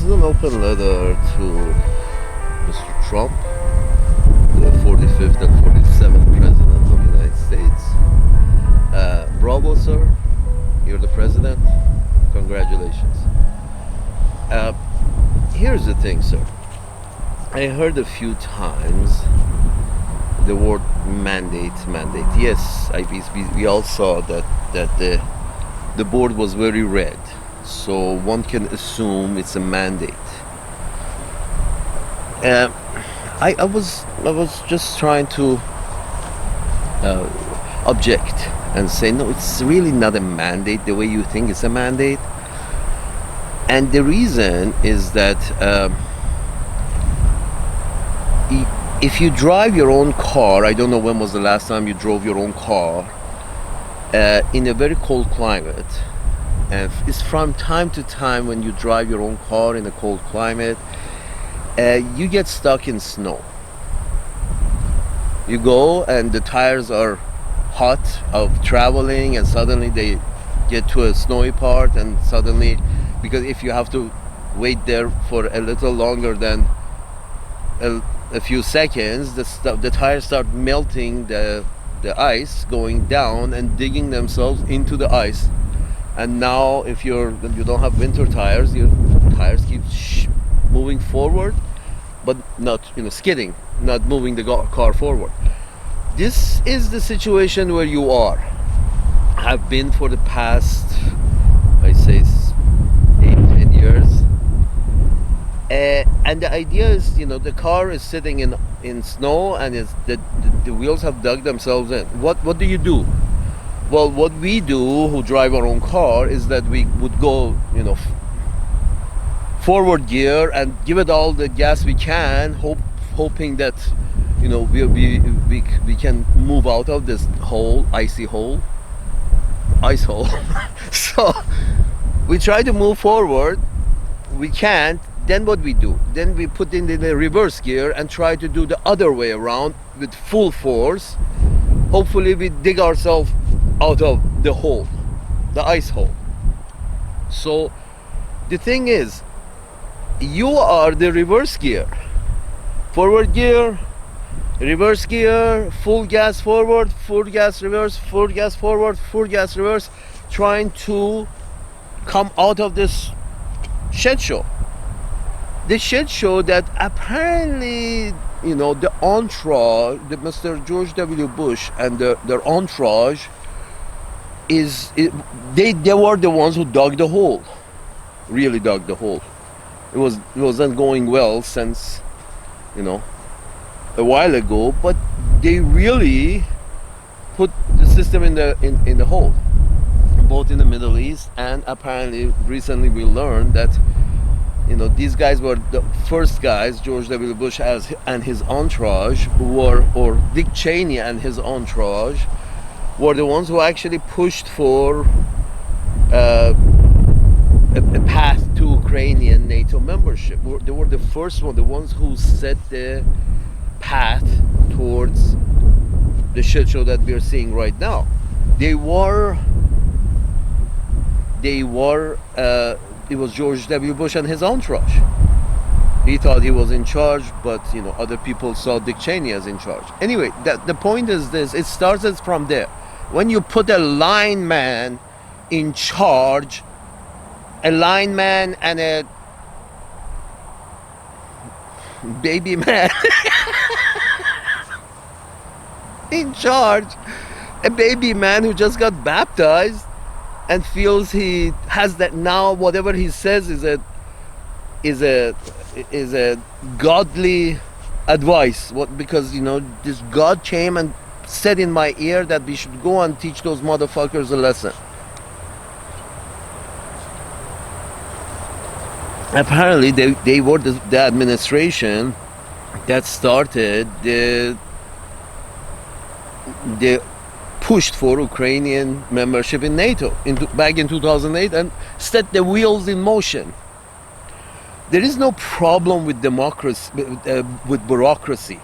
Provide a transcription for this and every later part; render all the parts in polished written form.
is an open letter to Mr. Trump, the 45th and 47th President of the United States. Bravo, sir. You're the President. Congratulations. Here's the thing, sir. I heard a few times the word mandate. Yes, we all saw that the board was very red, so one can assume it's a mandate. I was just trying to object and say no, it's really not a mandate the way you think it's a mandate. And the reason is that if you drive your own car, I don't know when was the last time you drove your own car in a very cold climate, and it's from time to time when you drive your own car in a cold climate, you get stuck in snow. You go and the tires are hot of traveling, and suddenly they get to a snowy part, and suddenly, because if you have to wait there for a little longer than a few seconds, the tires start melting the ice, going down and digging themselves into the ice. And now if you don't have winter tires, your tires keep moving forward, but not skidding, not moving the car forward. This is the situation where you are, have been for the past, I say, 8-10 years. And the idea is, the car is sitting in snow, and the wheels have dug themselves in. What do you do? Well, what we do, who drive our own car, is that we would go, forward gear and give it all the gas we can, hoping that, we can move out of this ice hole. So we try to move forward. We can't. Then what we do? Then we put in the reverse gear and try to do the other way around with full force. Hopefully we dig ourselves out of the hole, the ice hole. So the thing is, you are the reverse gear. Forward gear, reverse gear, full gas forward, full gas reverse, full gas forward, full gas reverse, trying to come out of this shit show. The shit show that apparently, the entourage, the Mr. George W. Bush and their entourage they were the ones who dug the hole, really dug the hole. It wasn't going well since, a while ago, but they really put the system in the hole, both in the Middle East, and apparently recently we learned that these guys were the first guys, George W. Bush and his entourage, or Dick Cheney and his entourage, were the ones who actually pushed for a path to Ukrainian NATO membership. They were the first one, the ones who set the path towards the shit show that we are seeing right now. It was George W. Bush and his entourage. He thought he was in charge, but other people saw Dick Cheney as in charge. Anyway, the point is this: it starts from there. When you put a lineman in charge, a lineman and a baby man in charge, a baby man who just got baptized and feels he has that now, whatever he says is a godly advice. Because this God came and said in my ear that we should go and teach those motherfuckers a lesson. Apparently they were the administration that started the pushed for Ukrainian membership in NATO back in 2008 and set the wheels in motion. There is no problem with democracy, with bureaucracy.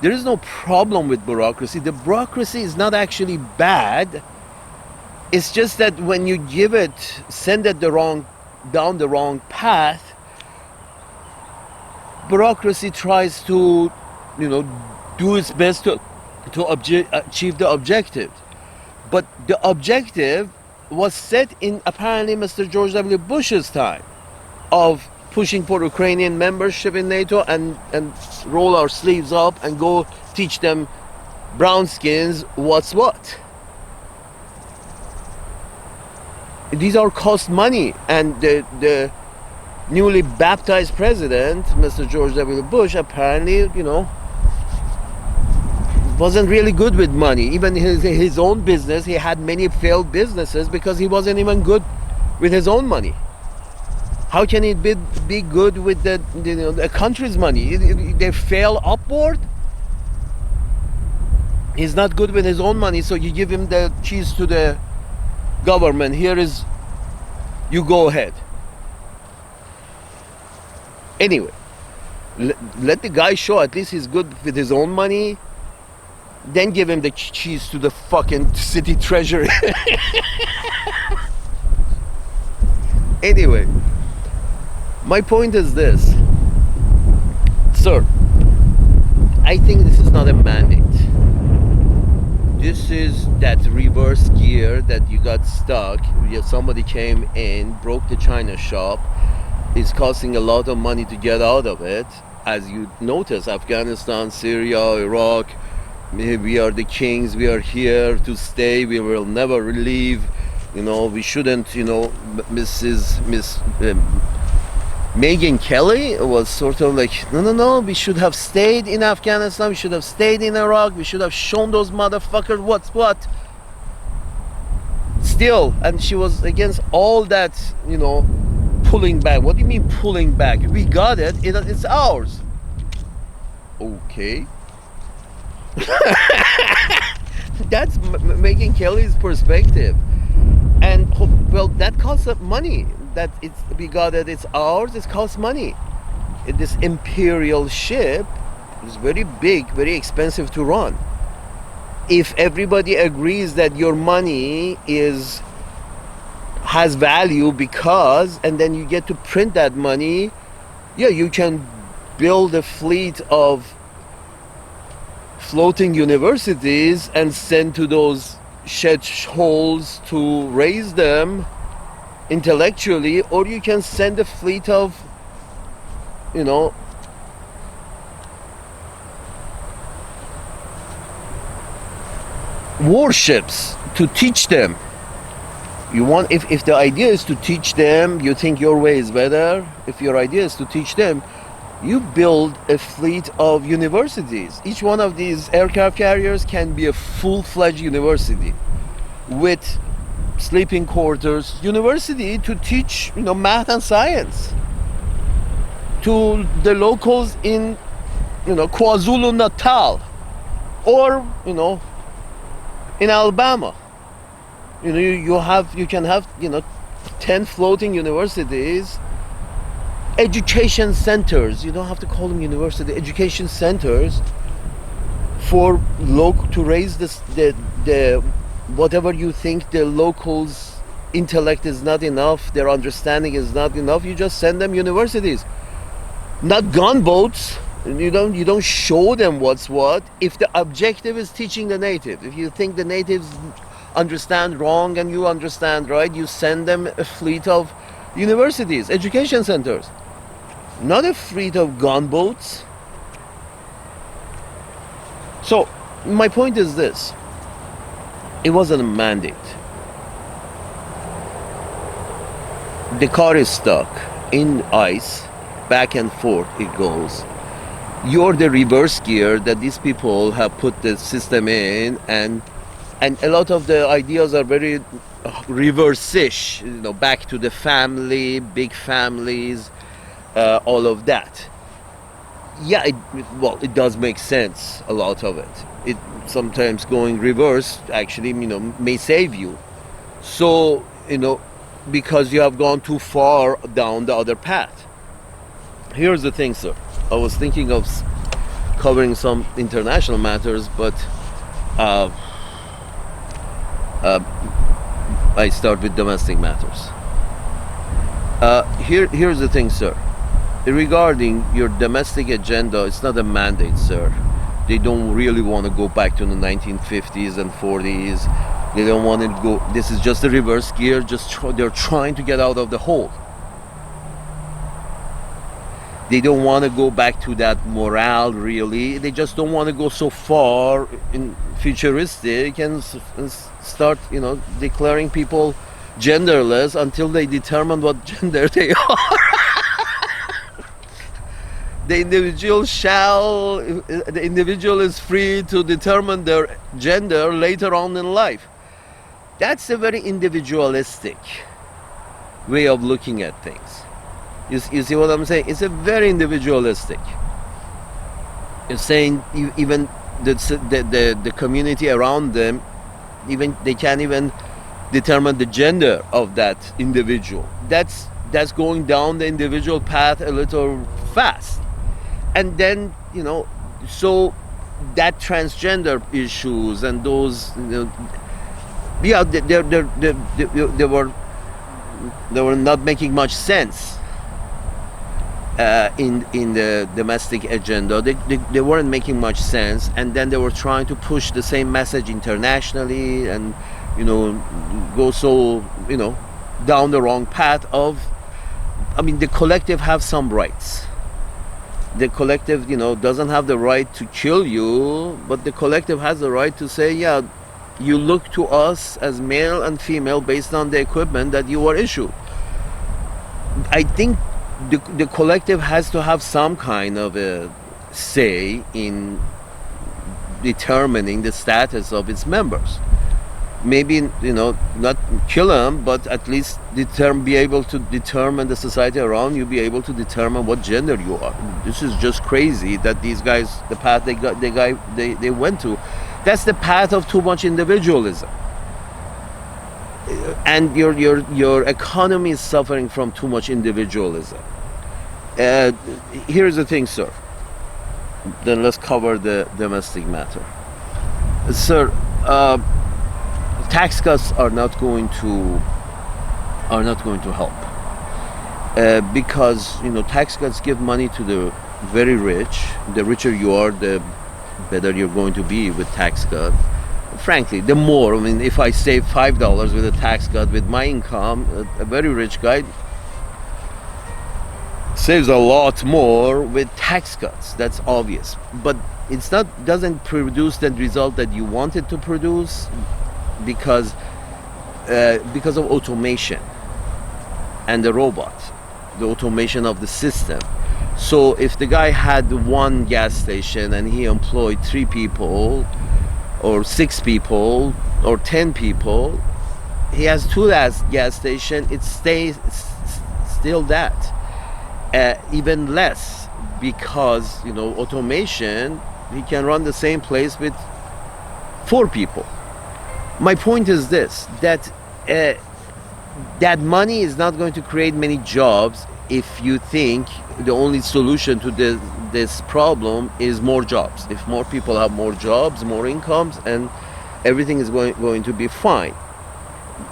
There is no problem with bureaucracy. The bureaucracy is not actually bad. It's just that when you send it down the wrong path, bureaucracy tries to, you know, do its best to achieve the objective. But the objective was set in apparently Mr. George W. Bush's time of pushing for Ukrainian membership in NATO and roll our sleeves up and go teach them brown skins what's what. These are cost money, and the newly baptized president, Mr. George W. Bush, apparently, you know, wasn't really good with money. Even his own business, he had many failed businesses because he wasn't even good with his own money. How can he be good with the country's money? They fail upward. He's not good with his own money, so you give him the keys to the government. Here is, you go ahead. Anyway, let the guy show at least he's good with his own money. Then give him the keys to the fucking city treasury. Anyway, my point is this. Sir, I think this is not a mandate. This is that reverse gear that you got stuck. Somebody came in, broke the china shop. It's costing a lot of money to get out of it. As you notice, Afghanistan, Syria, Iraq, we are the kings, we are here to stay, we will never leave. You know, we shouldn't, you know, Miss Megyn Kelly was sort of like, no, we should have stayed in Afghanistan, we should have stayed in Iraq, we should have shown those motherfuckers what's what. Still, and she was against all that, you know, pulling back. What do you mean pulling back? We got it, it's ours. Okay. That's Megyn Kelly's perspective. And well, that costs money. That we got it, it's ours, it costs money. This imperial ship is very big, very expensive to run. If everybody agrees that your money has value because, and then you get to print that money, yeah, you can build a fleet of floating universities and send to those shed holes to raise them intellectually, or you can send a fleet of, you know, warships to teach them. You want, if the idea is to teach them, you think your way is better. If your idea is to teach them, you build a fleet of universities. Each one of these aircraft carriers can be a full-fledged university with sleeping quarters, university to teach, you know, math and science to the locals in, you know, KwaZulu-Natal, or, you know, in Alabama. You know, you can have, you know, 10 floating universities, education centers. You don't have to call them university, education centers for to raise the whatever you think the locals' intellect is not enough, their understanding is not enough. You just send them universities, not gunboats. You don't show them what's what. If the objective is teaching the native, if you think the natives understand wrong and you understand right, you send them a fleet of universities, education centers, not a fleet of gunboats. So my point is this: it wasn't a mandate. The car is stuck in ice, back and forth it goes. You're the reverse gear that these people have put the system in, and a lot of the ideas are very reverse-ish, you know, back to the family, big families, all of that. Yeah, it does make sense, a lot of it. It sometimes going reverse actually, you know, may save you. So, you know, because you have gone too far down the other path. Here's the thing, sir. I was thinking of covering some international matters, but I start with domestic matters. Here's the thing, sir. regarding your domestic agenda, it's not a mandate, sir. They don't really want to go back to the 1950s and 40s. They don't want to go. This is just a reverse gear. They're trying to get out of the hole. They don't want to go back to that morale, really. They just don't want to go so far in futuristic and start, declaring people genderless until they determine what gender they are. The individual is free to determine their gender later on in life. That's a very individualistic way of looking at things. You see what I'm saying? It's a very individualistic. It's saying even the community around them, even they can't even determine the gender of that individual. That's going down the individual path a little fast. And then, so that transgender issues and those, yeah, they were not making much sense in the domestic agenda. They weren't making much sense, and then they were trying to push the same message internationally, and go so down the wrong path of. I mean, the collective have some rights. The collective, doesn't have the right to kill you, but the collective has the right to say, yeah, you look to us as male and female based on the equipment that you were issued. I think the collective has to have some kind of a say in determining the status of its members. Maybe, not kill them, but at least be able to determine the society around you, be able to determine what gender you are. This is just crazy that these guys, the path they went to, that's the path of too much individualism. And your economy is suffering from too much individualism. Here's the thing, sir. Then let's cover the domestic matter. Sir, tax cuts are not going to help, because tax cuts give money to the very rich. The richer you are, the better you're going to be with tax cut. Frankly, the more, if I save $5 with a tax cut with my income, a very rich guy saves a lot more with tax cuts. That's obvious, but doesn't produce the result that you want it to produce. Because of automation and the robot, the automation of the system. So if the guy had one gas station and he employed 3 people or 6 people or 10 people, he has 2 gas stations, it stays still that. Even less, because automation, he can run the same place with 4 people. My point is this, that that money is not going to create many jobs if you think the only solution to this problem is more jobs. If more people have more jobs, more incomes, and everything is going to be fine.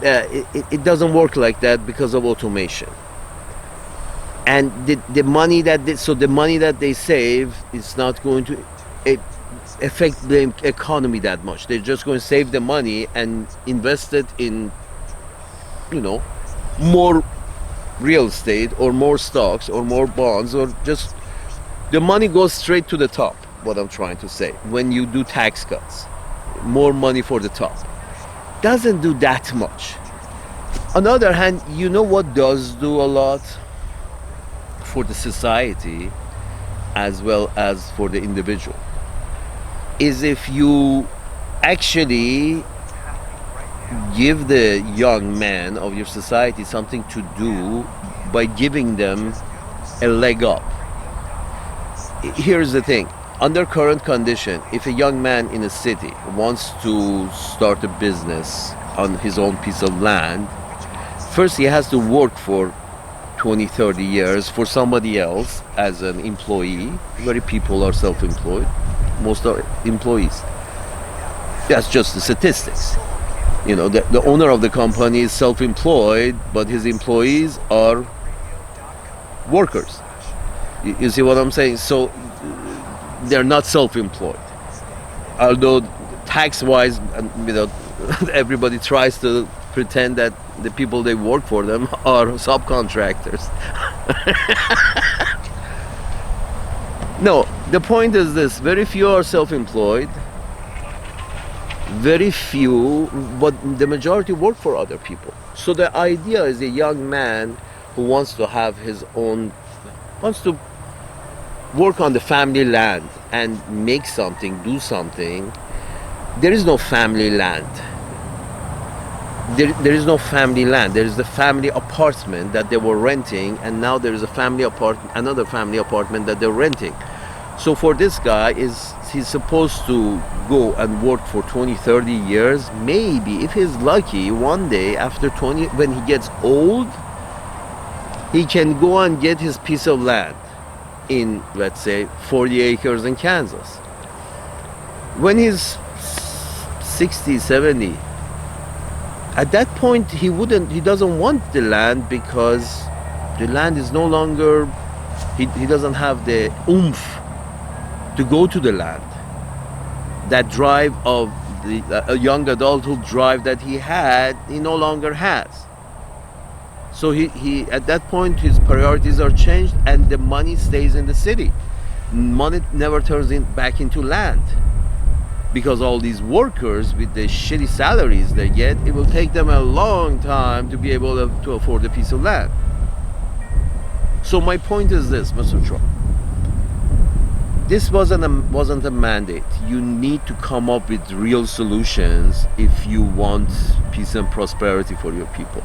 It doesn't work like that because of automation. And the money that they save is not going to affect the economy that much. They're just going to save the money and invest it in more real estate or more stocks or more bonds, or just the money goes straight to the top. What I'm trying to say, when you do tax cuts, more money for the top doesn't do that much. On the other hand, what does do a lot for the society as well as for the individual is if you actually give the young man of your society something to do by giving them a leg up. Here's the thing. Under current condition, if a young man in a city wants to start a business on his own piece of land, first he has to work for 20, 30 years for somebody else as an employee. Very people are self-employed. Most are employees. That's just the statistics. The owner of the company is self-employed, but his employees are workers. You see what I'm saying? So they're not self-employed, although tax-wise, everybody tries to pretend that the people they work for them are subcontractors. No, the point is this: very few are self-employed, very few, but the majority work for other people. So the idea is a young man who wants to have his own, wants to work on the family land and make something, do something. There is no family land. There is no family land. There is the family apartment that they were renting, and now there is a family apartment, another family apartment that they're renting. So for this guy, he's supposed to go and work for 20, 30 years. Maybe if he's lucky, one day after 20, when he gets old, he can go and get his piece of land in, let's say, 40 acres in Kansas. When he's 60, 70, at that point he doesn't want the land, because the land is no longer, he doesn't have the oomph to go to the land. That drive of a young adulthood drive that he had, he no longer has. So he at that point his priorities are changed, and the money stays in the city. Money never turns back into land, because all these workers with the shitty salaries they get, it will take them a long time to be able to afford a piece of land. So my point is this, Mr. Trump. This wasn't a mandate. You need to come up with real solutions if you want peace and prosperity for your people.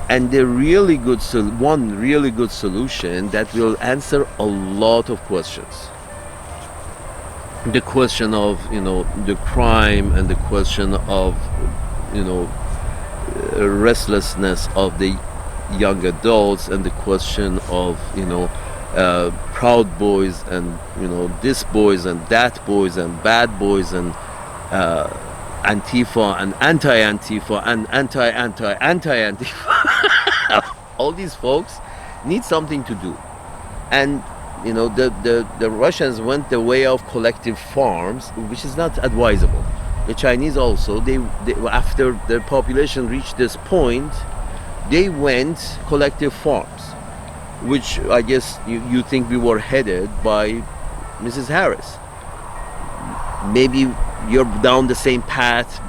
And the really good one really good solution that will answer a lot of questions. The question of the crime, and the question of restlessness of the young adults, and the question of Proud Boys, and this boys and that boys and bad boys, and Antifa and anti-Antifa and anti-Antifa. All these folks need something to do, and the Russians went the way of collective farms, which is not advisable. The Chinese also, they after their population reached this point, they went collective farms, which I guess you think we were headed by Mrs. Harris. Maybe you're down the same path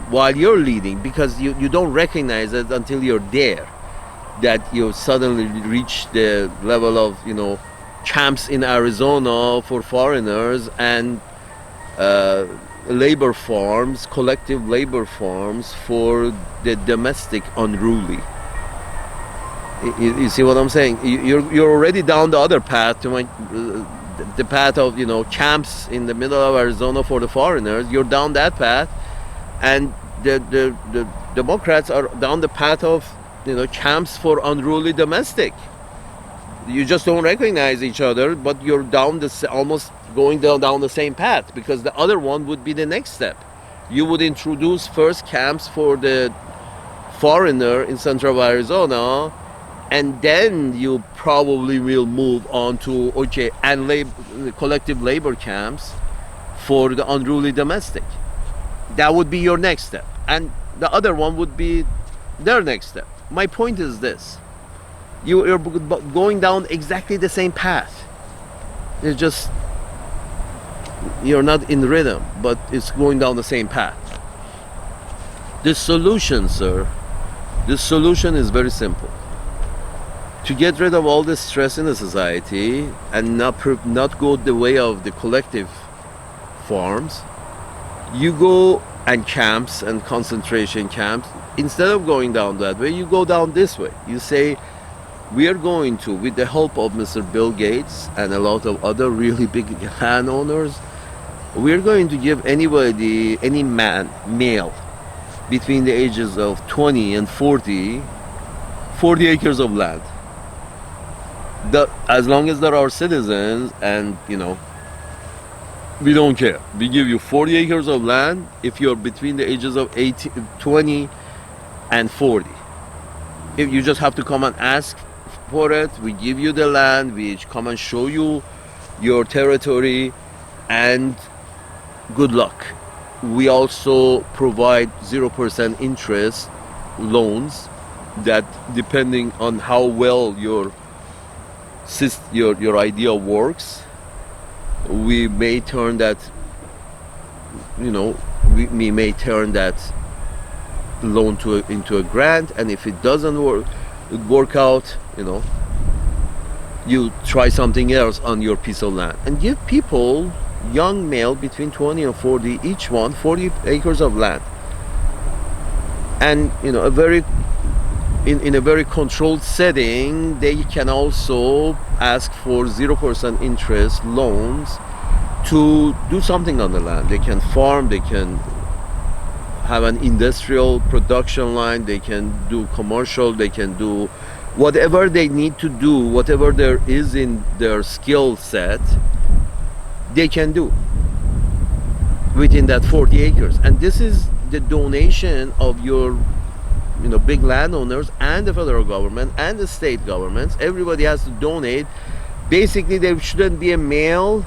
while you're leading, because you don't recognize it until you're there, that you suddenly reach the level of camps in Arizona for foreigners, and labor farms, collective labor farms for the domestic unruly. You see what I'm saying? You're already down the other path, to the path of camps in the middle of Arizona for the foreigners. You're down that path, and the Democrats are down the path of camps for unruly domestic. You just don't recognize each other, but you're almost going down the same path, because the other one would be the next step. You would introduce first camps for the foreigner in central Arizona, and then you probably will move on to collective labor camps for the unruly domestic. That would be your next step, and the other one would be their next step. My point is this: you're going down exactly the same path. It's just you're not in rhythm, but it's going down the same path. The solution, sir, the solution is very simple. To get rid of all this stress in the society and not go the way of the collective farms, you go and camps and concentration camps. Instead of going down that way, you go down this way. You say, we are going to, with the help of Mr. Bill Gates and a lot of other really big landowners, we are going to give anybody, any male between the ages of 20 and 40 acres of land. As long as they're our citizens, and we don't care. We give you 40 acres of land if you're between the ages of 20 and 40. If you just have to come and ask for it. We give you the land. We come and show you your territory, and good luck. We also provide 0% interest loans that, depending on how well your idea works, we may turn that, we may turn that loan into a grant, and if it doesn't work out, you try something else on your piece of land, and give people, young male between 20 and 40, each one 40 acres of land, and in a very controlled setting. They can also ask for 0% interest loans to do something on the land. They can farm, they can have an industrial production line, they can do commercial, they can do whatever they need to do, whatever there is in their skill set, they can do within that 40 acres. And this is the donation of your big landowners and the federal government and the state governments. Everybody has to donate. Basically, there shouldn't be a male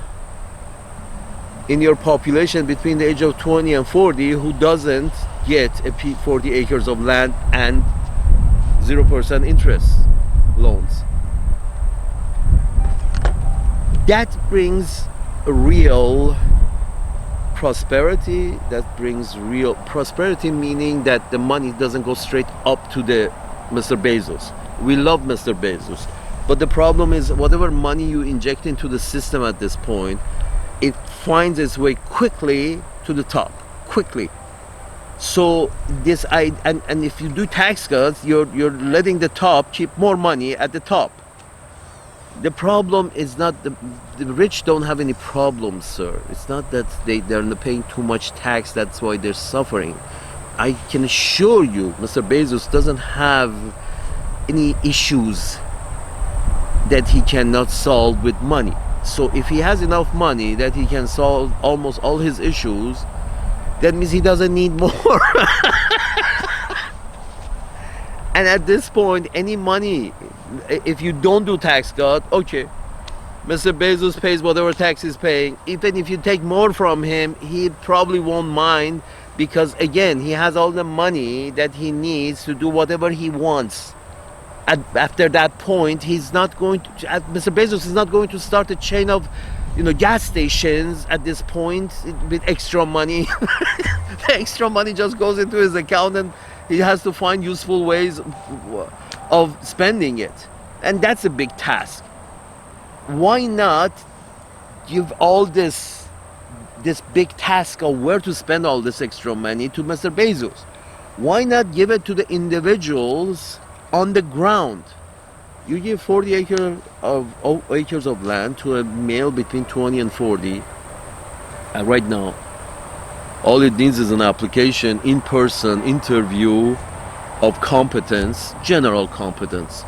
in your population between the age of 20 and 40 who doesn't get 40 acres of land and 0% interest loans. That brings real prosperity. That brings real prosperity, meaning that the money doesn't go straight up to the Mr. Bezos. We love Mr. Bezos, but the problem is, whatever money you inject into the system at this point, it finds its way quickly to the top, quickly. So and if you do tax cuts, you're letting the top keep more money at the top. The problem is not the rich don't have any problems, sir. It's not that they're paying too much tax, that's why they're suffering. I can assure you, Mr. Bezos doesn't have any issues that he cannot solve with money. So if he has enough money that he can solve almost all his issues, that means he doesn't need more. And at this point, any money, if you don't do tax cut, okay, Mr. Bezos pays whatever tax he's paying. Even if you take more from him, he probably won't mind, because again, he has all the money that he needs to do whatever he wants. After that point, Mr. Bezos is not going to start a chain of gas stations at this point with extra money. The extra money just goes into his account, and he has to find useful ways of spending it. And that's a big task. Why not give all this big task of where to spend all this extra money to Mr. Bezos? Why not give it to the individuals on the ground? You give 40 acres of land to a male between 20 and 40. Right now, all it needs is an application, in-person interview of competence, general competence.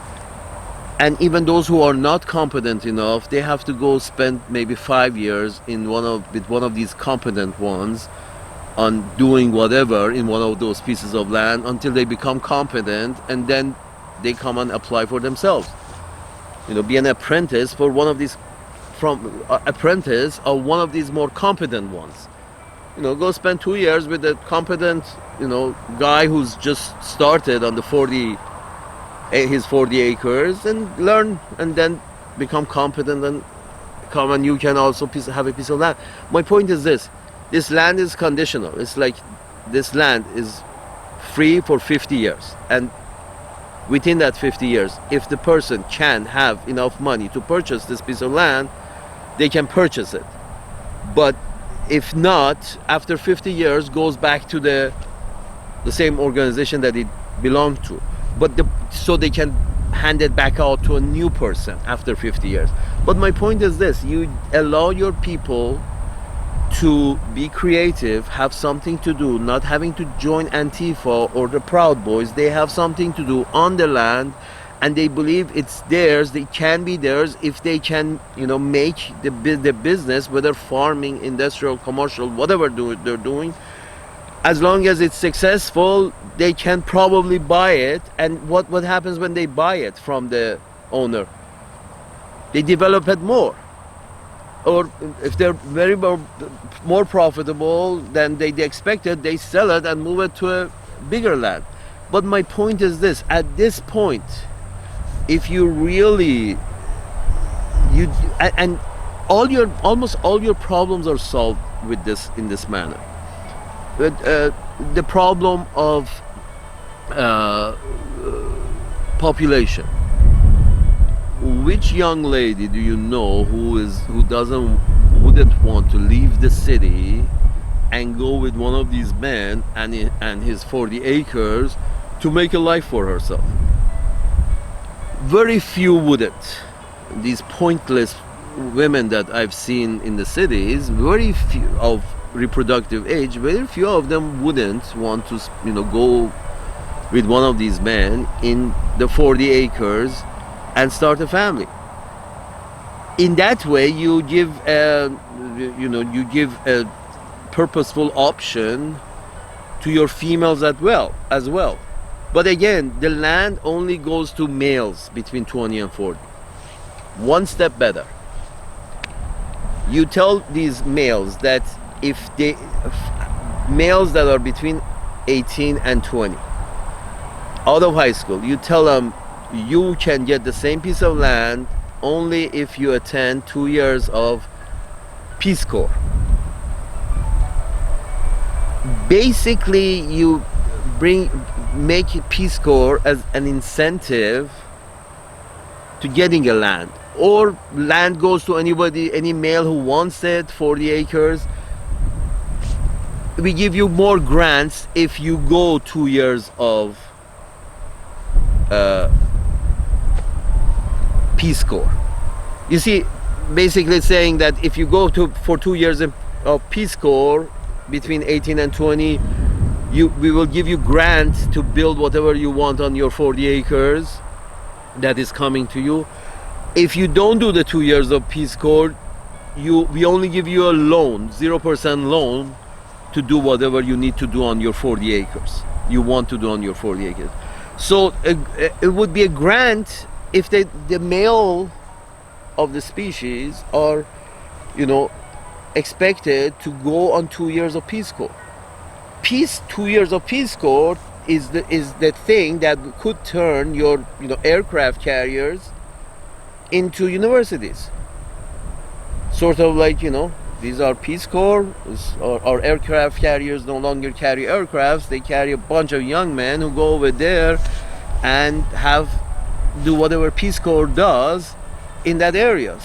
And even those who are not competent enough, they have to go spend maybe 5 years with one of these competent ones on doing whatever in one of those pieces of land until they become competent, and then they come and apply for themselves. Be an apprentice for one of these, apprentice of one of these more competent ones. Go spend 2 years with a competent, guy who's just started on his 40 acres, and learn, and then become competent, and come, and you can also have a piece of land. My point is this land is conditional. It's like this land is free for 50 years, and within that 50 years, if the person can have enough money to purchase this piece of land, they can purchase it. But if not, after 50 years, goes back to the same organization that it belonged to. So they can hand it back out to a new person after 50 years. But my point is this: you allow your people to be creative, have something to do, not having to join Antifa or the Proud Boys. They have something to do on the land, and they believe it's theirs. They can be theirs if they can, make the business, whether farming, industrial, commercial, whatever they're doing. As long as it's successful, they can probably buy it. And what happens when they buy it from the owner. They develop it more. Or if they're very more profitable than they expected, they sell it and move it to a bigger land. But my point is this: at this point, if you really and almost all your problems are solved with this in this manner. But the problem of population. Which young lady do you know who wouldn't want to leave the city and go with one of these men and his 40 acres to make a life for herself? Very few wouldn't. These pointless women that I've seen in the cities, very few of reproductive age, very few of them wouldn't want to, go with one of these men in the 40 acres and start a family. In that way, you give a purposeful option to your females as well. But again, the land only goes to males between 20 and 40. One step better. You tell these males that males that are between 18 and 20, out of high school, you tell them you can get the same piece of land only if you attend 2 years of Peace Corps. Basically, you make Peace Corps as an incentive to getting a land, or land goes to any male who wants it, 40 acres. We give you more grants if you go 2 years of Peace Corps. You see, basically it's saying that if you go for 2 years of Peace Corps between 18 and 20, we will give you grants to build whatever you want on your 40 acres that is coming to you. If you don't do the 2 years of Peace Corps, we only give you a loan, 0% loan, to do whatever you need to do on your 40 acres. You want to do on your 40 acres. So it would be a grant if the male of the species are, expected to go on 2 years of Peace Corps. 2 years of Peace Corps is the thing that could turn your aircraft carriers into universities. Sort of like, these are Peace Corps. Our aircraft carriers no longer carry aircrafts. They carry a bunch of young men who go over there and do whatever Peace Corps does in that area.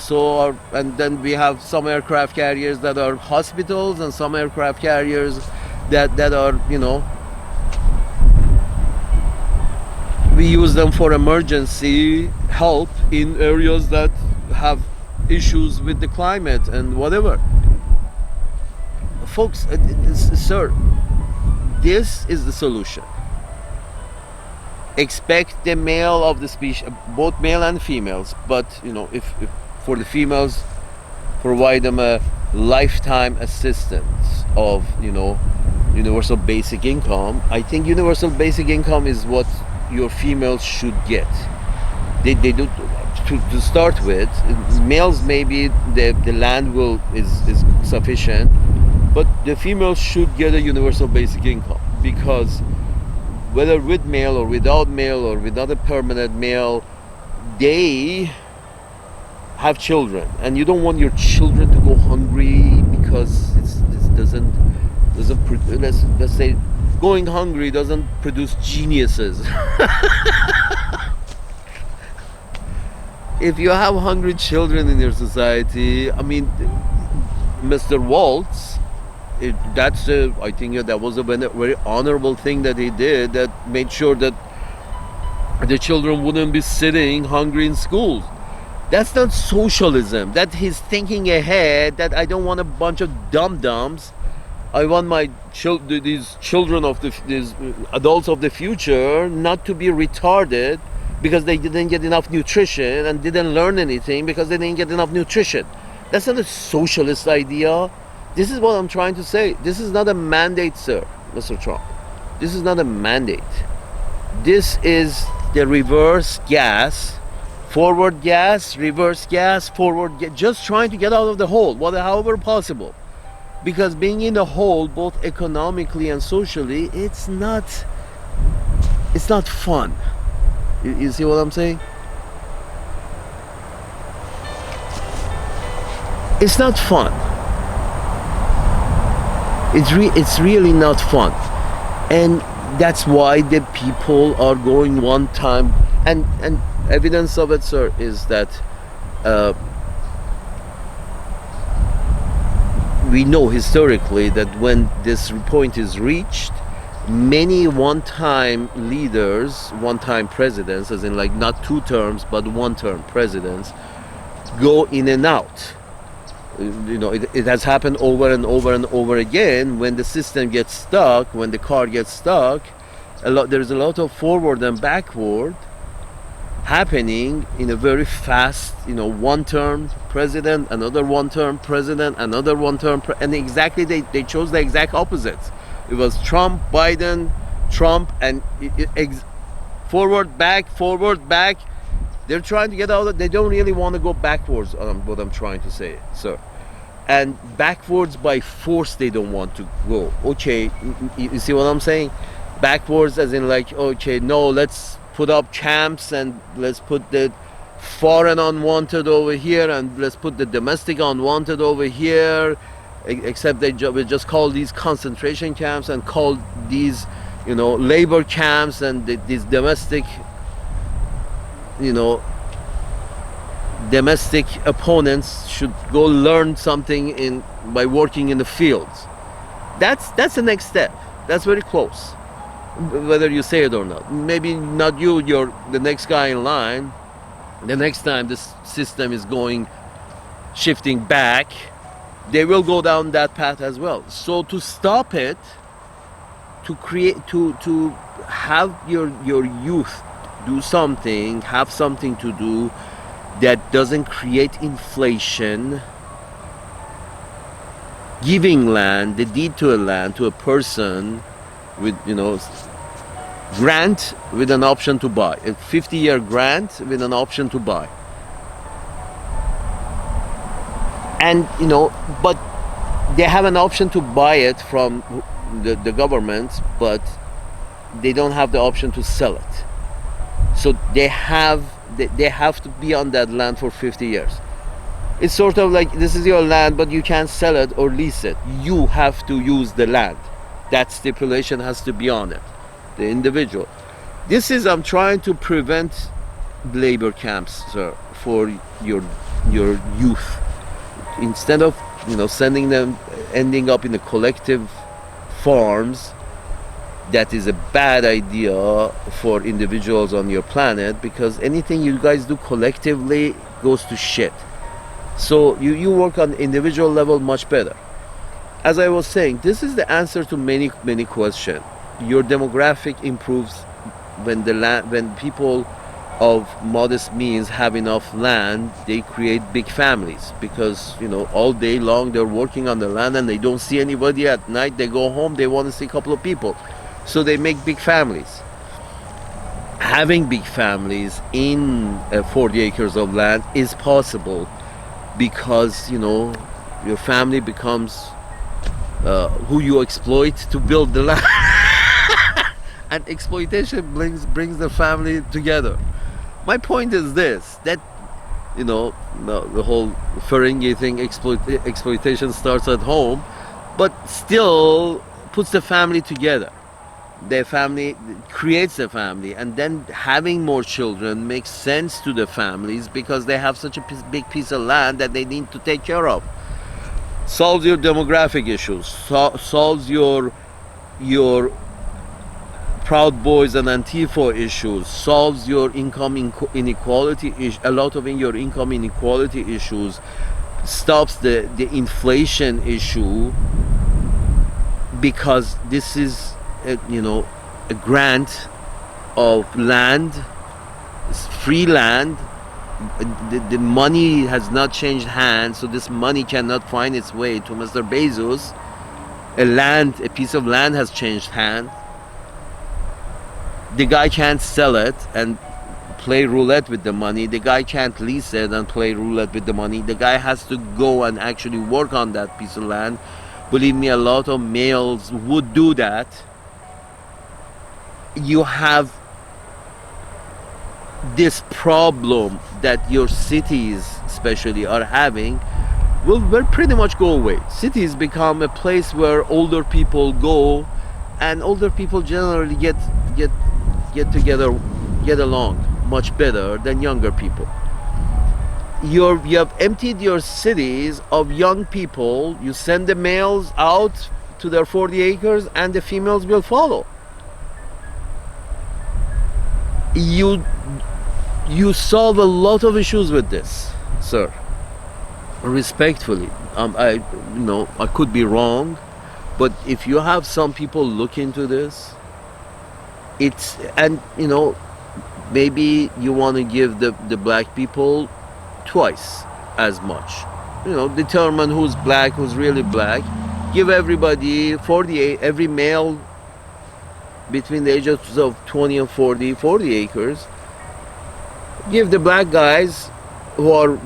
And then we have some aircraft carriers that are hospitals, and some aircraft carriers that are, we use them for emergency help in areas that have issues with the climate and whatever. Folks, sir, this is the solution. Expect the male of the species, both male and females, but if for the females, provide them a lifetime assistance of universal basic income. I think universal basic income is what your females should get. They do to start with. Males, maybe the land is sufficient, but the females should get a universal basic income, because whether with male or without a permanent male, they have children, and you don't want your children to go hungry, because let's say going hungry doesn't produce geniuses. If you have hungry children in your society, Mr. Waltz, I think that was a very honorable thing that he did, that made sure that the children wouldn't be sitting hungry in schools. That's not socialism. That he's thinking ahead, that I don't want a bunch of dum-dums. I want these adults of the future not to be retarded because they didn't get enough nutrition, and didn't learn anything because they didn't get enough nutrition. That's not a socialist idea. This is what I'm trying to say. This is not a mandate, sir, Mr. Trump. This is not a mandate. This is the reverse gas Forward gas, reverse gas, forward gas, just trying to get out of the hole, however possible. Because being in the hole, both economically and socially, it's not fun. You see what I'm saying? It's not fun. It's really not fun, and that's why the people are going one time. And evidence of it, sir, is that uh, we know historically that when this point is reached, many one-time leaders, one-time presidents, as in like not two terms but one-term presidents, go in and out. It has happened over and over and over again. When the system gets stuck, when the car gets stuck, there's a lot of forward and backward happening in a very fast, one-term president, another one-term president, another one-term and exactly they chose the exact opposites. It was Trump, Biden, Trump, and forward, back. They're trying to get out of. They don't really want to go backwards. What I'm trying to say, sir. And backwards by force, they don't want to go. Okay, you see what I'm saying? Backwards, as in like, okay, no, let's put up camps and let's put the foreign unwanted over here and let's put the domestic unwanted over here. Except they just call these concentration camps and call these, labor camps, and these domestic opponents should go learn something by working in the fields. That's the next step. That's very close, whether you say it or not. Maybe not you, you're the next guy in line. The next time this system is shifting back, they will go down that path as well. So to stop it, to have your youth do something, have something to do that doesn't create inflation, giving land, the deed to a land to a person with, grant with an option to buy, a 50-year grant with an option to buy. And, but they have an option to buy it from the government, but they don't have the option to sell it. So they have to be on that land for 50 years. It's sort of like, this is your land, but you can't sell it or lease it. You have to use the land. That stipulation has to be on it, the individual. I'm trying to prevent labor camps, sir, for your youth. Instead of, sending them, ending up in the collective farms, that is a bad idea for individuals on your planet, because anything you guys do collectively goes to shit. So you work on individual level much better. As I was saying, this is the answer to many questions. Your demographic improves when people of modest means have enough land. They create big families, because all day long they're working on the land and they don't see anybody. At night they go home, they want to see a couple of people. So they make big families. Having big families in 40 acres of land is possible because, your family becomes who you exploit to build the land. And exploitation brings the family together. My point is this, that, the whole Ferengi thing, exploitation starts at home, but still puts the family together. Their family creates a family, and then having more children makes sense to the families because they have such a big piece of land that they need to take care of. Solves your demographic issues, solves your Proud Boys and Antifa issues, solves your income inequality a lot of your income inequality issues, stops the inflation issue, because this is a grant of land. It's free land. The money has not changed hands, so this money cannot find its way to Mr. Bezos. A piece of land has changed hands. The guy can't sell it and play roulette with the money. The guy can't lease it and play roulette with the money. The guy has to go and actually work on that piece of land. Believe me, a lot of males would do that. You have this problem that your cities especially are having will pretty much go away. Cities become a place where older people go, and older people generally get together, get along much better than younger people. You have emptied your cities of young people. You send the males out to their 40 acres and the females will follow. You solve a lot of issues with this, sir. Respectfully, I could be wrong, but if you have some people look into this, maybe you want to give the black people twice as much. Determine who's black, who's really black. Give everybody 48, every male between the ages of 20 and 40 acres. Give the black guys who are,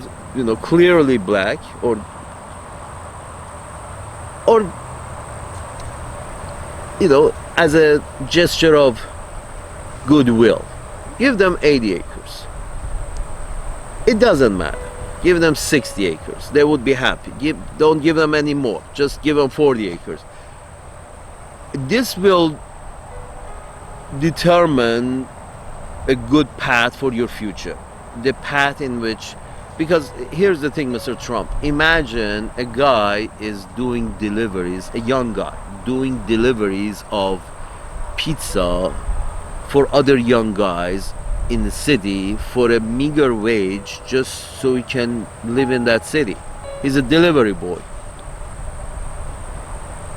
clearly black, or as a gesture of goodwill, give them 80 acres. It doesn't matter. Give them 60 acres. They would be happy. Don't give them any more. Just give them 40 acres. This will determine a good path for your future. The path in which, because here's the thing, Mr. Trump. Imagine a guy is doing deliveries, a young guy doing deliveries of pizza for other young guys in the city for a meager wage, just so he can live in that city. He's a delivery boy.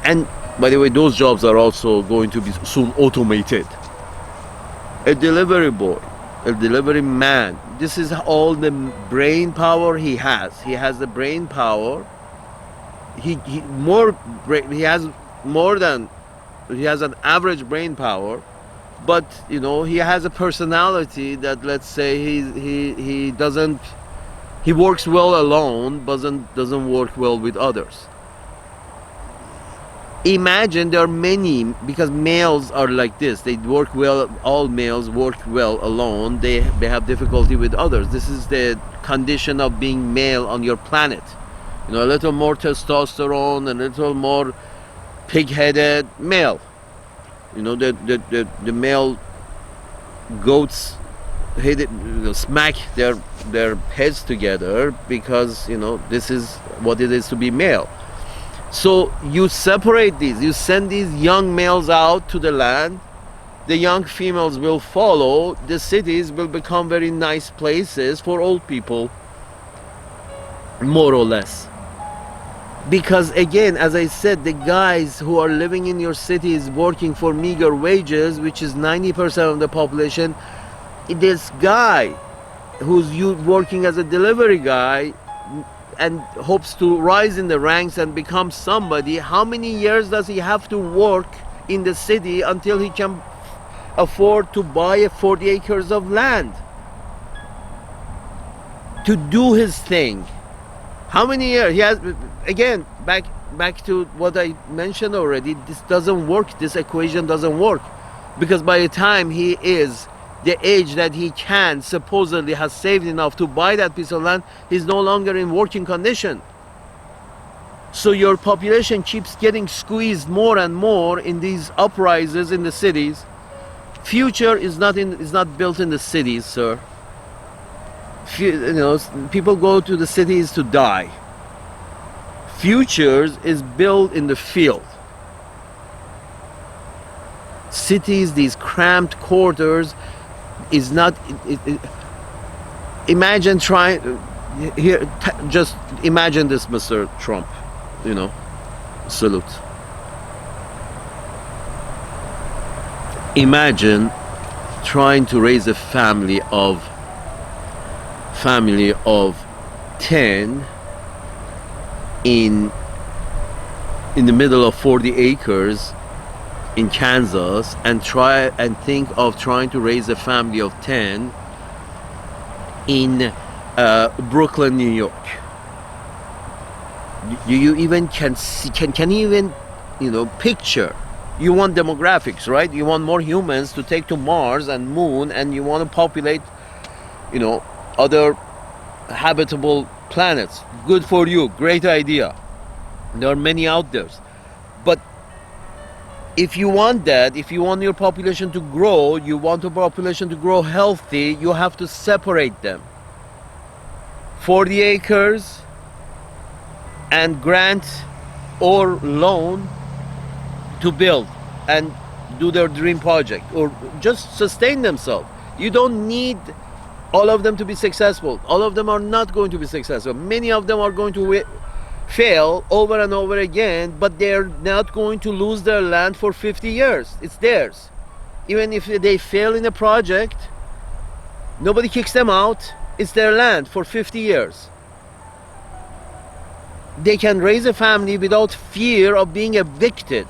And by the way, those jobs are also going to be soon automated. A delivery boy, a delivery man. This is all the brain power he has. He has the brain power. He has an average brain power, but he has a personality that, let's say, he works well alone, doesn't work well with others. Imagine there are many, because males are like this. They work well. All males work well alone. They have difficulty with others. This is the condition of being male on your planet. A little more testosterone, a little more pig-headed male. The male goats smack their heads together because this is what it is to be male. So you separate these. You send these young males out to the land. The young females will follow. The cities will become very nice places for old people, more or less. Because again, as I said, the guys who are living in your cities working for meager wages, which is 90% of the population, this guy who's working as a delivery guy and hopes to rise in the ranks and become somebody, how many years does he have to work in the city until he can afford to buy 40 acres of land to do his thing? How many years? He has, again, back to what I mentioned already, this doesn't work. This equation doesn't work, because by the time he is the age that he can supposedly has saved enough to buy that piece of land, he's no longer in working condition. So your population keeps getting squeezed more and more in these uprisings in the cities. Future is not built in the cities, sir. People go to the cities to die. Futures is built in the field. Cities, these cramped quarters, is not. Imagine trying here. Just imagine this, Mr. Trump. Salute. Imagine trying to raise a family of 10 in the middle of 40 acres in Kansas, and try and think of trying to raise a family of 10 in Brooklyn, New York. You even can see, can even, picture. You want demographics, right? You want more humans to take to Mars and Moon, and you want to populate, other habitable planets. Good for you. Great idea. There are many out there. But if you want that, if you want your population to grow, you want the population to grow healthy, you have to separate them. 40 acres and grant or loan to build and do their dream project or just sustain themselves. You don't need all of them to be successful. All of them are not going to be successful. Many of them are going to fail over and over again, but they're not going to lose their land for 50 years. It's theirs. Even if they fail in a project, nobody kicks them out. It's their land for 50 years. They can raise a family without fear of being evicted.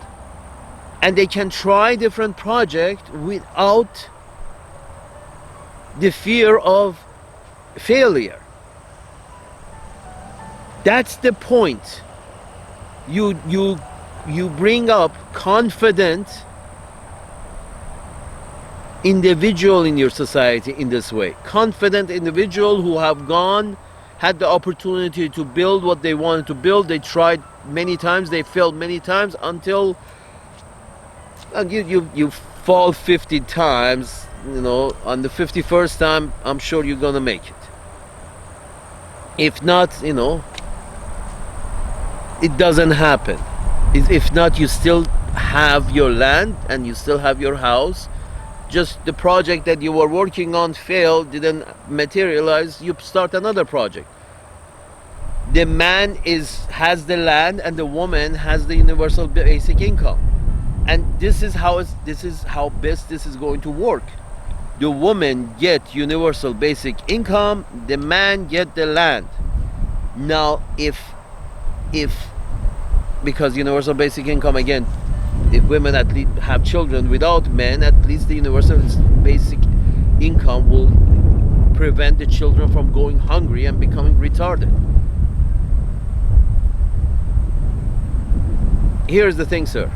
And they can try different projects without the fear of failure. That's the point. You bring up confident individual in your society in this way. Confident individual who have had the opportunity to build what they wanted to build. They tried many times, they failed many times until you fall 50 times, on the 51st time, I'm sure you're gonna make it. If not, it doesn't happen. If not, you still have your land and you still have your house. Just the project that you were working on failed, didn't materialize, you start another project. The man has the land and the woman has the universal basic income. And this is how best this is going to work. The woman get universal basic income, the man get the land. Now if because universal basic income, again, if women at least have children without men, at least the universal basic income will prevent the children from going hungry and becoming retarded. Here's the thing, sir.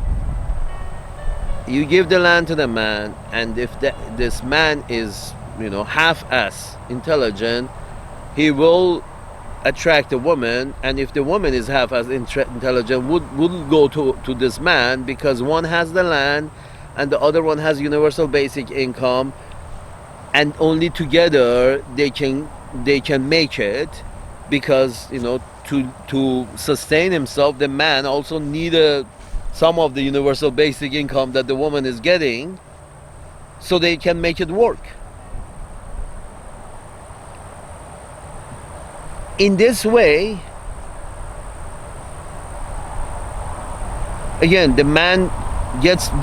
You give the land to the man, and if this man is, half-ass intelligent, he will attract a woman, and if the woman is half-ass intelligent, would go to this man, because one has the land and the other one has universal basic income, and only together they can make it, because to sustain himself, the man also needed some of the universal basic income that the woman is getting, so they can make it work. In this way, again, the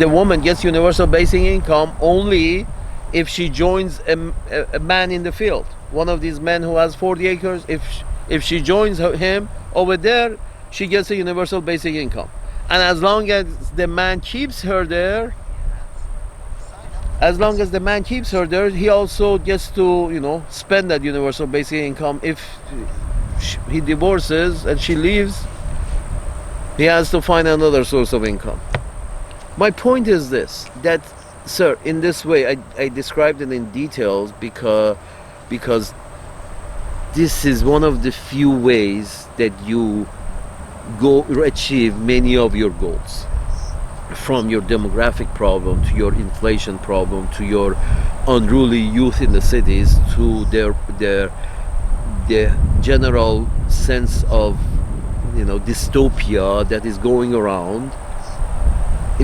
woman gets universal basic income only if she joins a man in the field. One of these men who has 40 acres, if she joins him over there, she gets a universal basic income. And as long as the man keeps her there, he also gets to, spend that universal basic income. If he divorces and she leaves, he has to find another source of income. My point is this, that, sir, in this way, I described it in details because this is one of the few ways that you achieve many of your goals, from your demographic problem to your inflation problem to your unruly youth in the cities to their general sense of dystopia that is going around,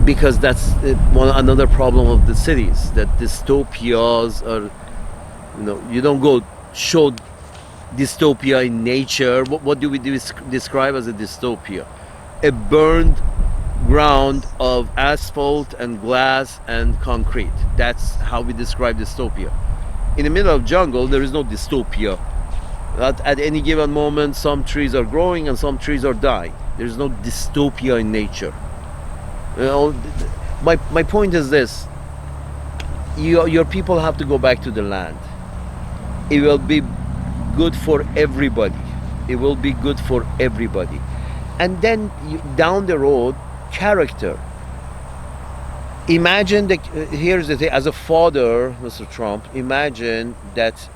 because that's another problem of the cities, that dystopias are, you don't go show dystopia in nature. What do we describe as a dystopia? A burned ground of asphalt and glass and concrete. That's how we describe dystopia. In the middle of jungle, there is no dystopia. At any given moment, some trees are growing and some trees are dying. There is no dystopia in nature. My point is this: your people have to go back to the land. It will be good for everybody. It will be good for everybody. And then down the road, character. Imagine that, here's the thing, as a father, Mr. Trump, imagine that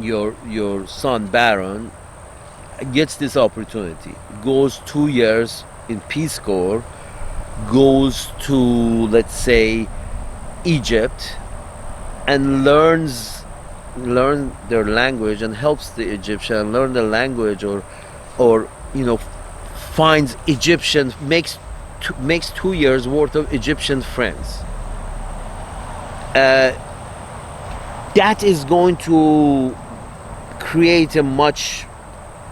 your son Baron gets this opportunity, goes 2 years in Peace Corps, goes to, let's say, Egypt, and learn their language and helps the Egyptian learn the language, or finds Egyptian, makes 2 years worth of Egyptian friends. That is going to create a much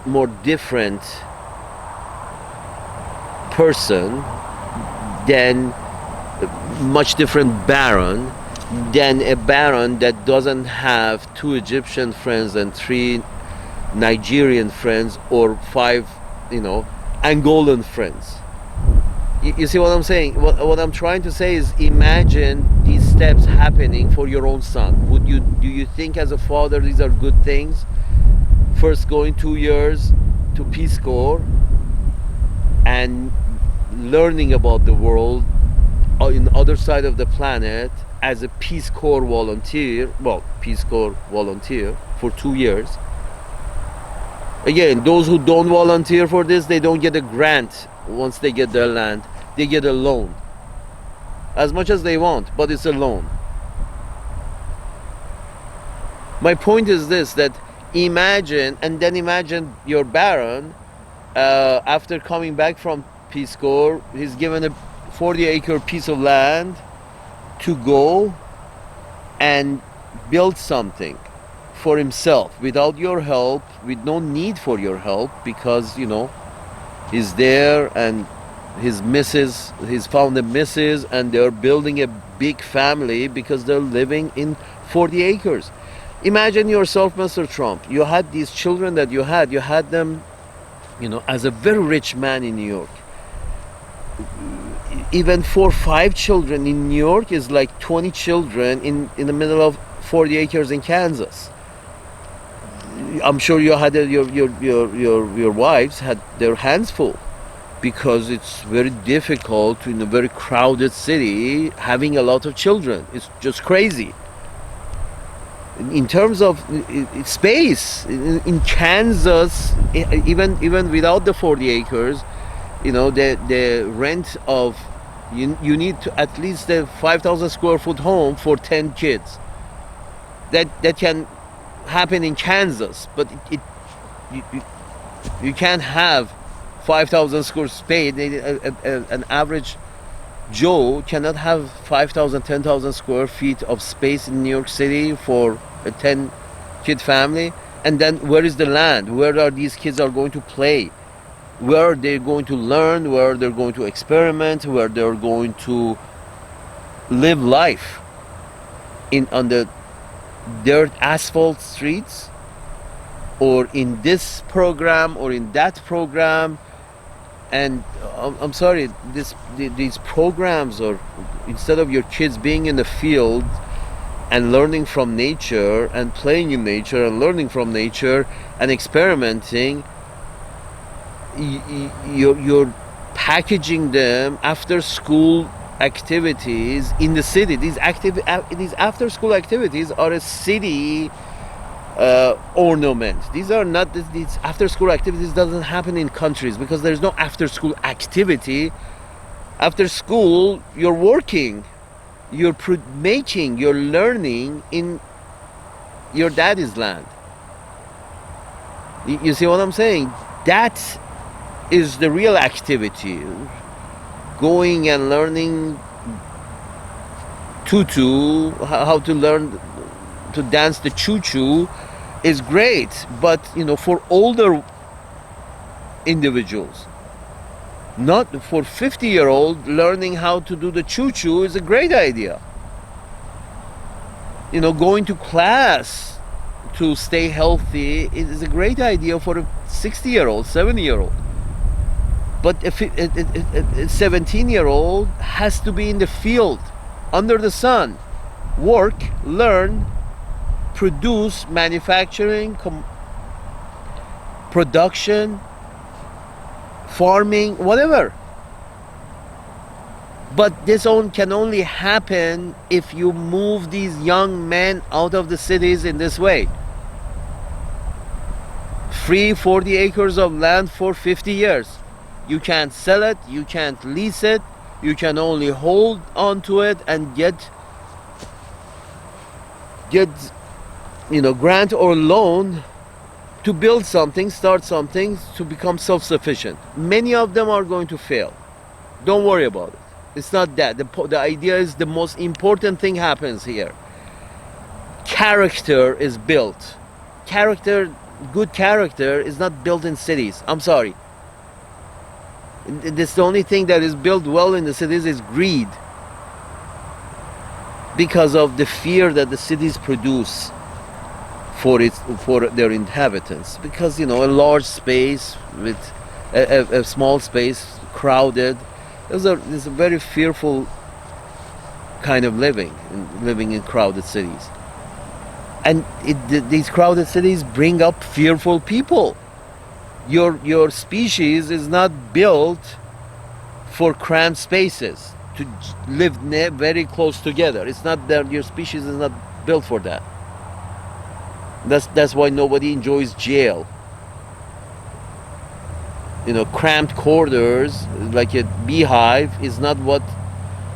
more different person than much different baron than a baron that doesn't have 2 Egyptian friends and 3 Nigerian friends, or 5 Angolan friends. You see what I'm saying? What I'm trying to say is, imagine these steps happening for your own son. Do you think as a father these are good things? First going 2 years to Peace Corps and learning about the world in the other side of the planet as a Peace Corps volunteer, for 2 years. Again, those who don't volunteer for this, they don't get a grant once they get their land. They get a loan. As much as they want, but it's a loan. My point is this, that imagine your baron, after coming back from Peace Corps, he's given a 40-acre piece of land to go and build something for himself without your help, with no need for your help, because he's there and he's found a missus, and they're building a big family because they're living in 40 acres. Imagine yourself, Mr. Trump, you had these children that you had them as a very rich man in New York. Even 4 or 5 children in New York is like 20 children in the middle of 40 acres in Kansas. I'm sure you had your wives had their hands full, because it's very difficult in a very crowded city having a lot of children. It's just crazy. In terms of space, in Kansas, even without the 40 acres, the rent of you need to at least a 5,000 square foot home for 10 kids. That can happen in Kansas, but you can't have 5,000 square space. An average Joe cannot have 5,000, 10,000 square feet of space in New York City for a 10-kid family. And then where is the land? Where are these kids are going to play? Where are they going to learn? Where they're going to experiment? Where they're going to live life on the dirt asphalt streets, or in this program or in that program? And I'm sorry, these programs, or instead of your kids being in the field and learning from nature and playing in nature and learning from nature and experimenting, you're packaging them after school activities in the city. These after school activities are a city ornament. These are not these after school activities doesn't happen in countries, because there's no after school activity. After school you're working, you're making, you're learning in your daddy's land. You see what I'm saying? That is the real activity. Going and learning tutu, how to learn to dance the choo-choo is great, but for older individuals, not for 50-year-old. Learning how to do the choo-choo is a great idea. Going to class to stay healthy is a great idea for a 60-year-old, 70-year-old. But if a 17-year-old has to be in the field, under the sun, work, learn, produce, manufacturing, production, farming, whatever. But this can only happen if you move these young men out of the cities in this way. Free 40 acres of land for 50 years. You can't sell it, you can't lease it, you can only hold onto it and get grant or loan to build something, start something, to become self-sufficient. Many of them are going to fail. Don't worry about it. It's not that. The idea is the most important thing happens here. Character is built. Good character is not built in cities. I'm sorry. This the only thing that is built well in the cities is greed. Because of the fear that the cities produce for their inhabitants. Because a large space with a small space, crowded. There's a very fearful kind of living in crowded cities. And these crowded cities bring up fearful people. Your species is not built for cramped spaces, to live very close together. It's not that your species is not built for that. That's why nobody enjoys jail. Cramped quarters like a beehive is not what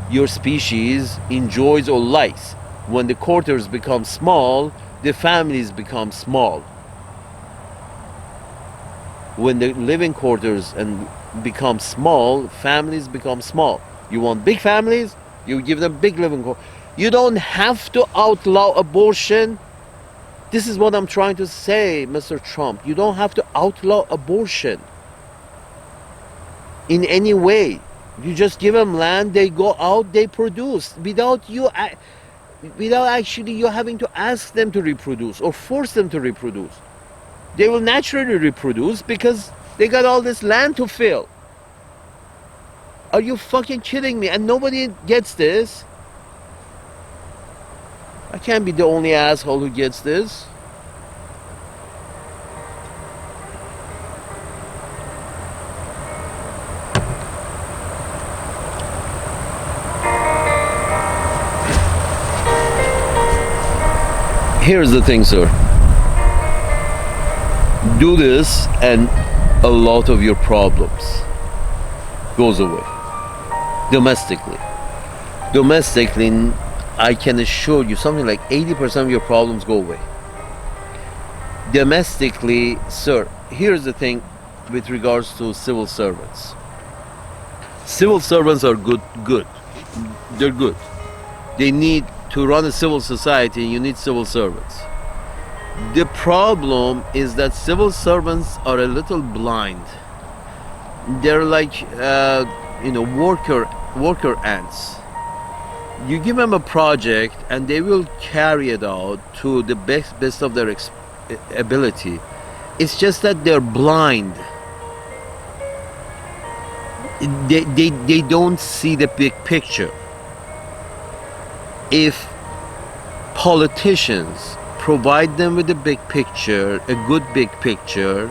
your species enjoys or likes. When the quarters become small, the families become small. When the living quarters become small, families become small. You want big families, you give them big living quarters. You don't have to outlaw abortion. This is what I'm trying to say, Mr. Trump. You don't have to outlaw abortion in any way. You just give them land, they go out, they produce without actually you having to ask them to reproduce or force them to reproduce. They will naturally reproduce because they got all this land to fill. Are you fucking kidding me? And nobody gets this. I can't be the only asshole who gets this. Here's the thing, sir. Do this and a lot of your problems goes away. Domestically, I can assure you something like 80% of your problems go away. Domestically, sir, here's the thing with regards to civil servants. Civil servants are good. They're good. They need to run a civil society, you need civil servants. The problem is that civil servants are a little blind. They're like worker ants. You give them a project and they will carry it out to the best of their ability. It's just that they're blind. They don't see the big picture. If politicians provide them with a big picture, a good big picture,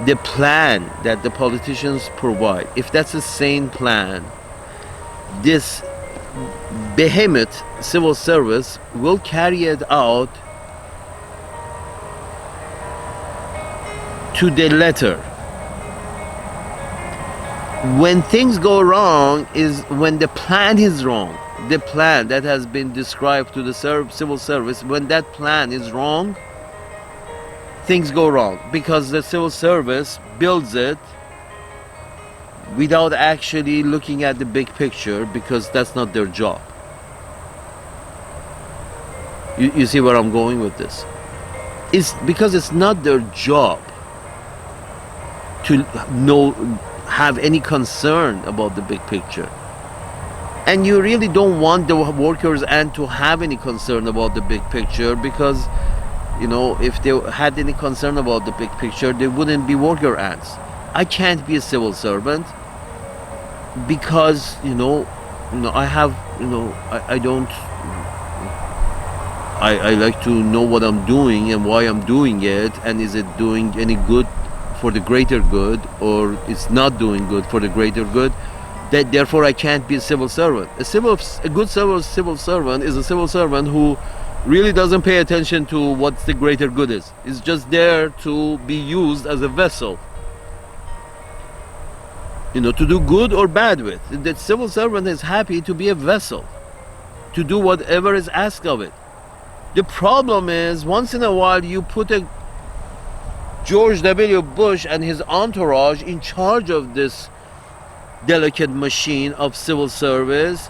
the plan that the politicians provide, if that's a sane plan, this behemoth civil service will carry it out to the letter. When things go wrong is when the plan is wrong. The plan that has been described to the civil service, when that plan is wrong, things go wrong because the civil service builds it without actually looking at the big picture, because that's not their job. You see where I'm going with this? It's because it's not their job to have any concern about the big picture. And you really don't want the workers and to have any concern about the big picture, because if they had any concern about the big picture, they wouldn't be worker ants. I can't be a civil servant because I have I like to know what I'm doing and why I'm doing it, and is it doing any good for the greater good, or it's not doing good for the greater good, that therefore I can't be a civil servant. A good civil servant is a civil servant who really doesn't pay attention to what the greater good is. It's just there to be used as a vessel, to do good or bad with. The civil servant is happy to be a vessel, to do whatever is asked of it. The problem is, once in a while you put a George W. Bush and his entourage in charge of this delicate machine of civil service,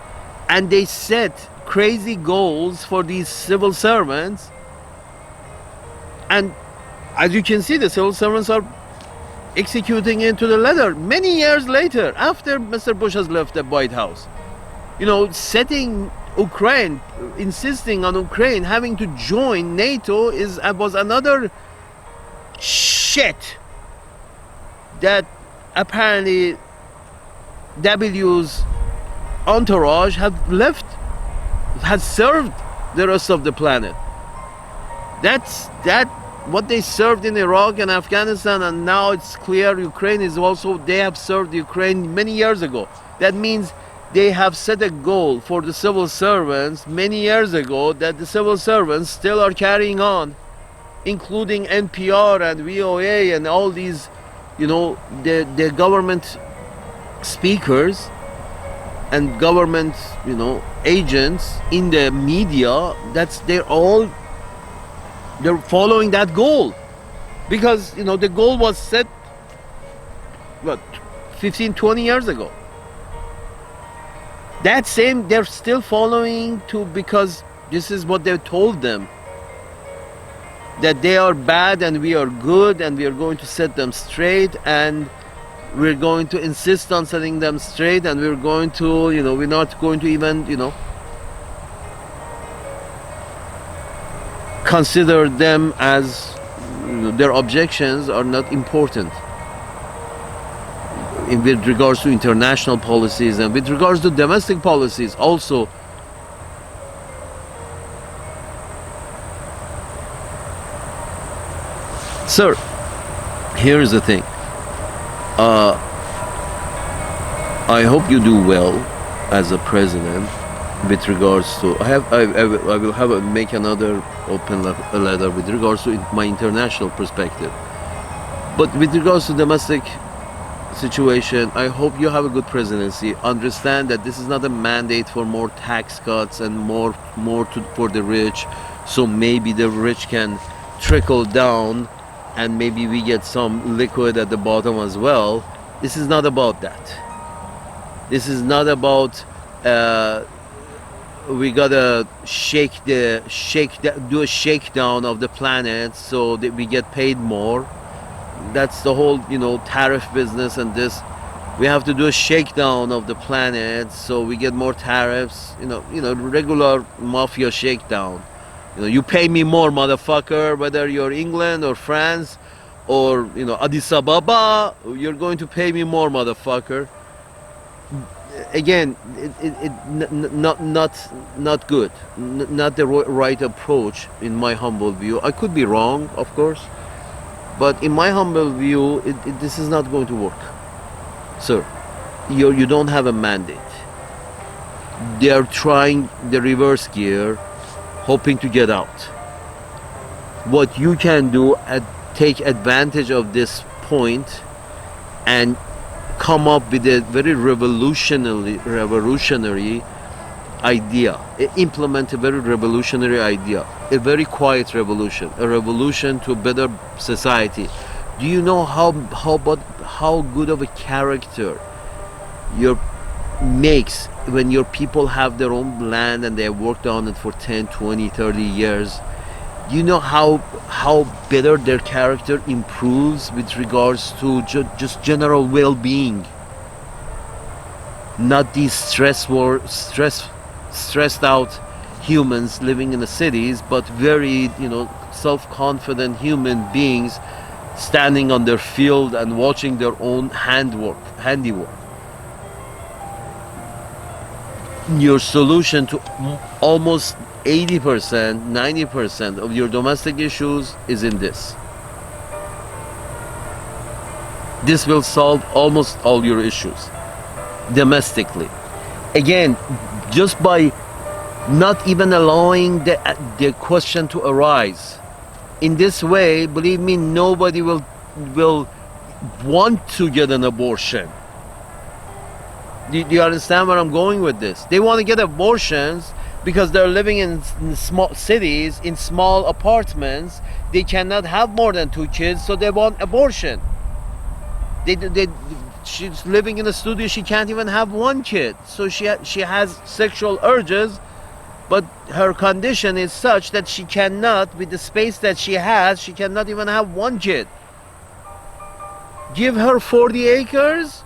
and they set crazy goals for these civil servants, and as you can see, the civil servants are executing it to the letter many years later, after Mr. Bush has left the White House. Setting Ukraine, insisting on Ukraine having to join NATO was another shit that apparently W's entourage has served the rest of the planet. That's what they served in Iraq and Afghanistan, and now it's clear Ukraine is also, they have served Ukraine many years ago. That means they have set a goal for the civil servants many years ago that the civil servants still are carrying on, including NPR and VOA and all these, the government speakers and government, agents in the media. They're following that goal, because the goal was set 15-20 years ago. They're still following to, because this is what they told them, that they are bad and we are good, and we are going to set them straight, and we're going to insist on setting them straight, and we're going to, we're not going to even, consider them as, their objections are not important with regards to international policies, and with regards to domestic policies also. Sir, here is the thing. I hope you do well as a president with regards to, I will make another open letter with regards to my international perspective. But with regards to domestic situation, I hope you have a good presidency. Understand that this is not a mandate for more tax cuts and more for the rich, so maybe the rich can trickle down and maybe we get some liquid at the bottom as well. This is not about that. This is not about we gotta do a shakedown of the planet so that we get paid more. That's the whole, tariff business, and this. We have to do a shakedown of the planet so we get more tariffs. Regular mafia shakedown. You pay me more, motherfucker, whether you're England or France or, Addis Ababa, you're going to pay me more, motherfucker. Again, not good. Not the right approach, in my humble view. I could be wrong, of course, but in my humble view, this is not going to work. Sir, you don't have a mandate. They are trying the reverse gear, hoping to get out. What you can do, take advantage of this point and come up with a very revolutionary idea. Implement a very revolutionary idea, a very quiet revolution, a revolution to a better society. Do you know how good of a character your makes when your people have their own land and they have worked on it for 10, 20, 30 years? Do you know how better their character improves with regards to just general well-being? Not these stressed out humans living in the cities, but very, self-confident human beings standing on their field and watching their own handiwork. Your solution to almost 80%, 90% of your domestic issues is in this. This will solve almost all your issues domestically. Again, just by not even allowing the question to arise. In this way, believe me, nobody will want to get an abortion. Do you understand where I'm going with this? They want to get abortions because they're living in small cities, in small apartments. They cannot have more than 2 kids, so they want abortion. She's living in a studio. She can't even have 1 kid, so she has sexual urges, but her condition is such that she cannot, with the space that she has, she cannot even have 1 kid. Give her 40 acres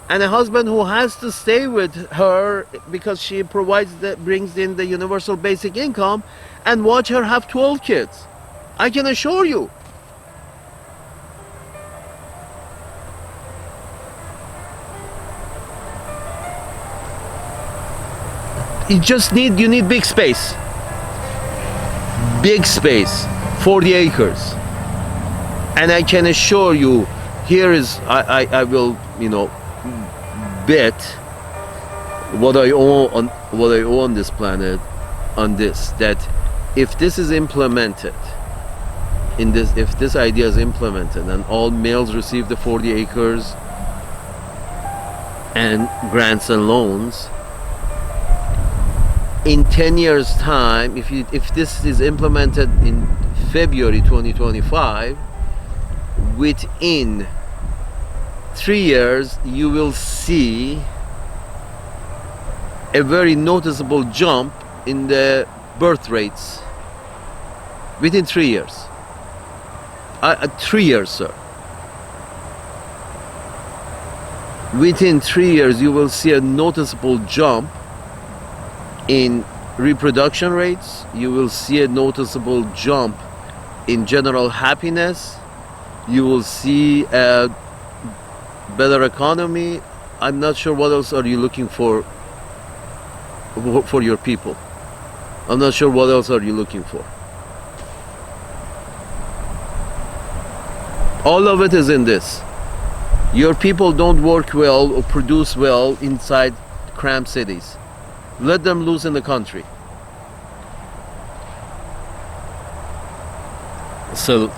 and a husband who has to stay with her because she brings in the universal basic income, and watch her have 12 kids. I can assure you. You need big space. Big space, 40 acres. And I can assure you, here is, I will, bet what I owe on this planet on this, that if this is implemented, if this idea is implemented and all males receive the 40 acres and grants and loans, in 10 years time, if this is implemented in February 2025, within 3 years you will see a very noticeable jump in the birth rates. Within 3 years. 3 years, sir. Within 3 years you will see a noticeable jump in reproduction rates. You will see a noticeable jump in general happiness. You will see a better economy. I'm not sure what else are you looking for your people. I'm not sure what else are you looking for. All of it is in this. Your people don't work well or produce well inside cramped cities. Let them loose in the country. Salute.